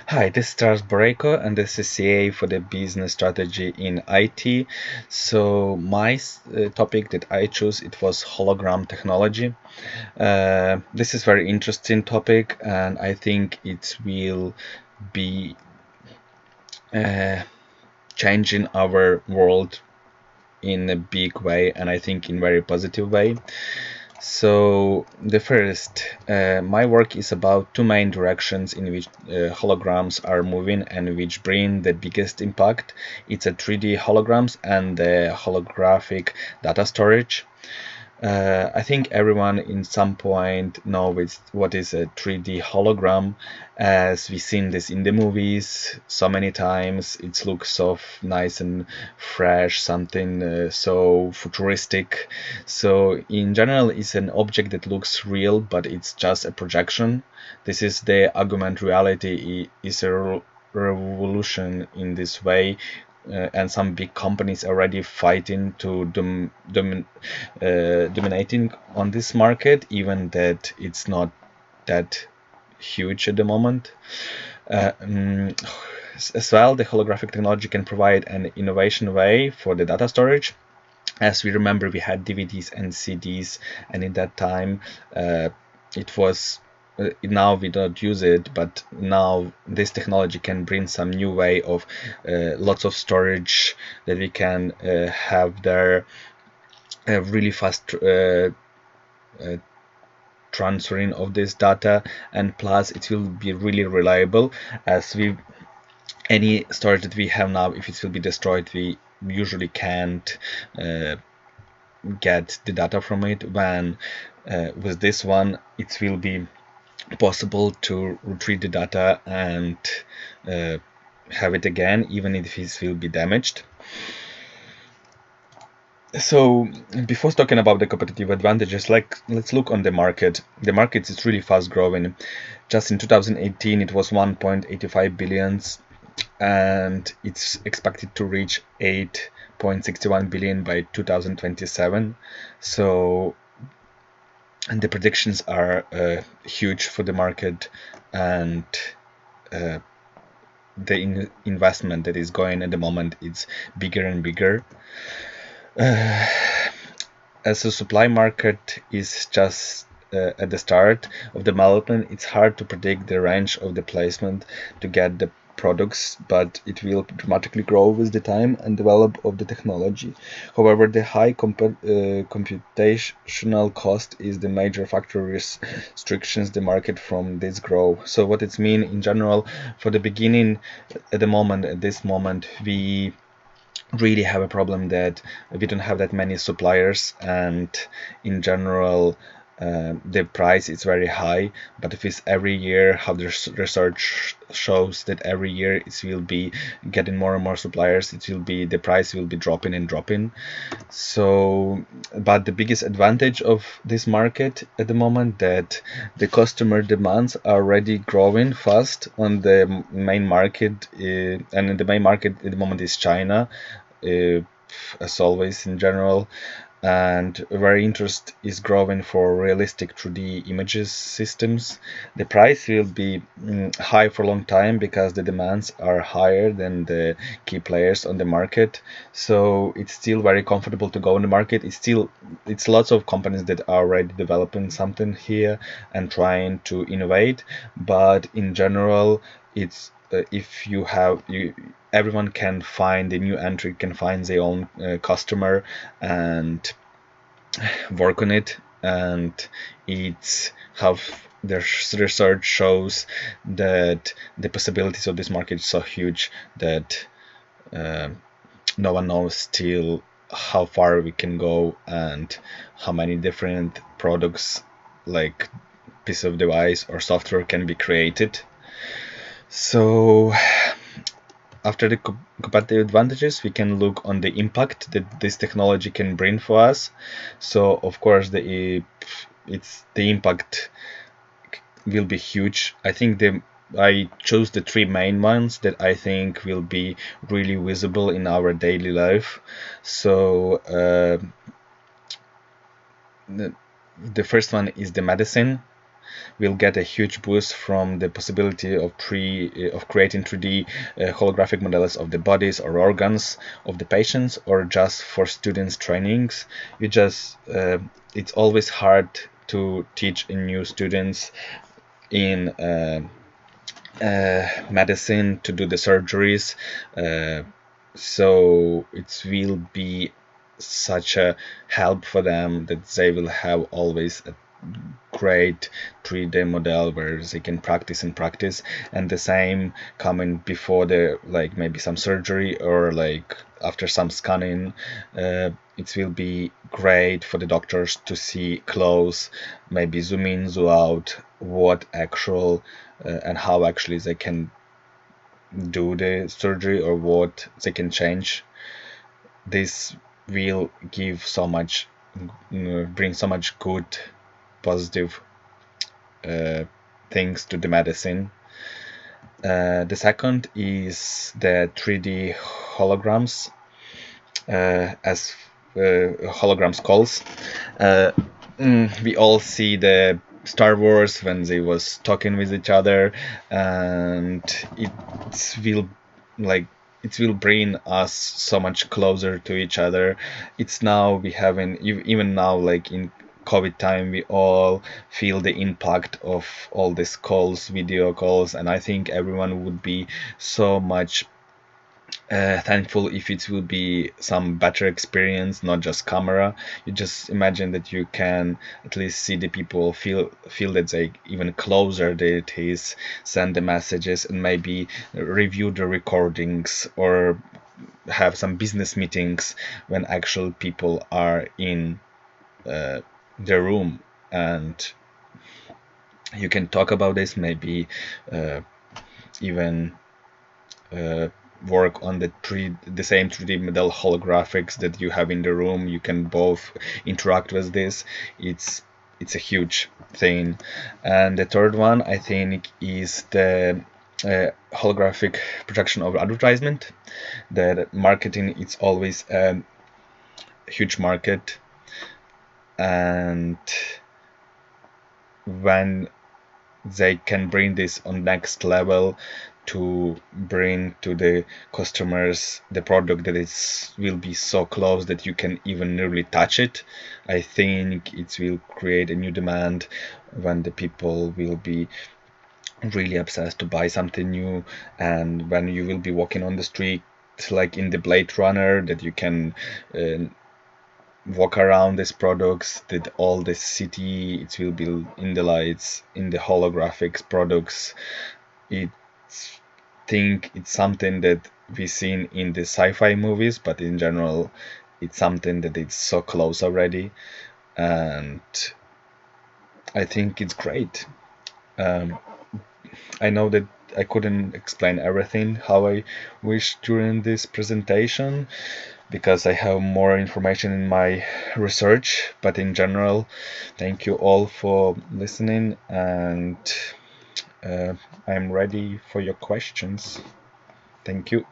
Hi, this is Boreyko, and this is CA for the business strategy in IT. So my topic that I chose it was hologram technology. This is very interesting topic, and I think it will be uh, changing our world in a big way, and I think in very positive way. So the first, my work is about two main directions in which holograms are moving and which bring the biggest impact. It's a 3D holograms and the holographic data storage. I think everyone in some point knows what is a 3D hologram, as we've seen this in the movies so many times. It looks so nice and fresh, something so futuristic. So in general, it's an object that looks real, but it's just a projection. This is the augmented reality is a revolution in this way, and some big companies already fighting to dominating on this market, even that it's not that huge at the moment. Uh, um, as well, the holographic technology can provide an innovation way for the data storage. As we remember, we had DVDs and CDs, and in that time, it was now we don't use it, but now this technology can bring some new way of lots of storage that we can have there, really fast transferring of this data, and plus it will be really reliable, as we any storage that we have now, if it will be destroyed, we usually can't get the data from it. When with this one, it will be possible to retrieve the data and have it again, even if it will be damaged. So before talking about the competitive advantages, let's look on the market. The market is really fast growing. Just in 2018, it was 1.85 billions, and it's expected to reach 8.61 billion by 2027. So, and the predictions are huge for the market, and uh, the investment that is going at the moment is bigger and bigger. As a supply market is just at the start of development, it's hard to predict the range of the placement to get the products, but it will dramatically grow with the time and develop of the technology. However, the high computational cost is the major factor restrictions the market from this growth. So what it's mean in general, for the beginning, at this moment, we really have a problem that we don't have that many suppliers, and in general the price is very high. But if it's every year, how the research shows that every year it will be getting more and more suppliers, it will be the price will be dropping and dropping. So but the biggest advantage of this market at the moment, that the customer demands are already growing fast on the main market, and the main market at the moment is China, uh, as always in general, and very interest is growing for realistic 3D images systems. The price will be high for a long time because the demands are higher than the key players on the market. So it's still very comfortable to go on the market. It's lots of companies that are already developing something here and trying to innovate, but in general, it's if you have you everyone can find a new entry, can find their own customer and work on it. And it's how the research shows that the possibilities of this market is so huge that uh, no one knows still how far we can go and how many different products, like piece of device or software, can be created. So after the competitive advantages, we can look on the impact that this technology can bring for us. So of course the impact will be huge. I think I chose the three main ones that I think will be really visible in our daily life. So the first one is the medicine. will get a huge boost from the possibility of creating 3D holographic models of the bodies or organs of the patients, or just for students trainings. It's always hard to teach new students in medicine to do the surgeries, so it will be such a help for them that they will have always a great 3D model where they can practice and practice, and the same coming before the like maybe some surgery or like after some scanning. It will be great for the doctors to see close, maybe zoom in, zoom out, what actual and how actually they can do the surgery or what they can change. This will give so much, bring so much good, positive things to the medicine. The second is the 3D holograms, as holograms calls. We all see the Star Wars when they was talking with each other, and it will like it will bring us so much closer to each other. It's now we haven't even now like in COVID time we all feel the impact of all these calls, video calls, and I think everyone would be so much thankful if it will be some better experience, not just camera. You just imagine that you can at least see the people, feel that they even closer that it is, send the messages, and maybe review the recordings or have some business meetings when actual people are in the room, and you can talk about this, maybe even work on the same 3D model holographics that you have in the room. You can both interact with this. It's a huge thing. And the third one, I think, is the holographic projection of advertisement. The marketing, it's always a huge market, and when they can bring this on next level to bring to the customers the product that is will be so close that you can even nearly touch it, I think it will create a new demand when the people will be really obsessed to buy something new. And when you will be walking on the street like in the Blade Runner, that you can walk around these products, that all the city it will be in the lights, in the holographics products. It's think it's something that we've seen in the sci-fi movies, but in general it's something that it's so close already, and I think it's great. I know that I couldn't explain everything how I wish during this presentation, because I have more information in my research, but in general, thank you all for listening, and I'm ready for your questions. Thank you.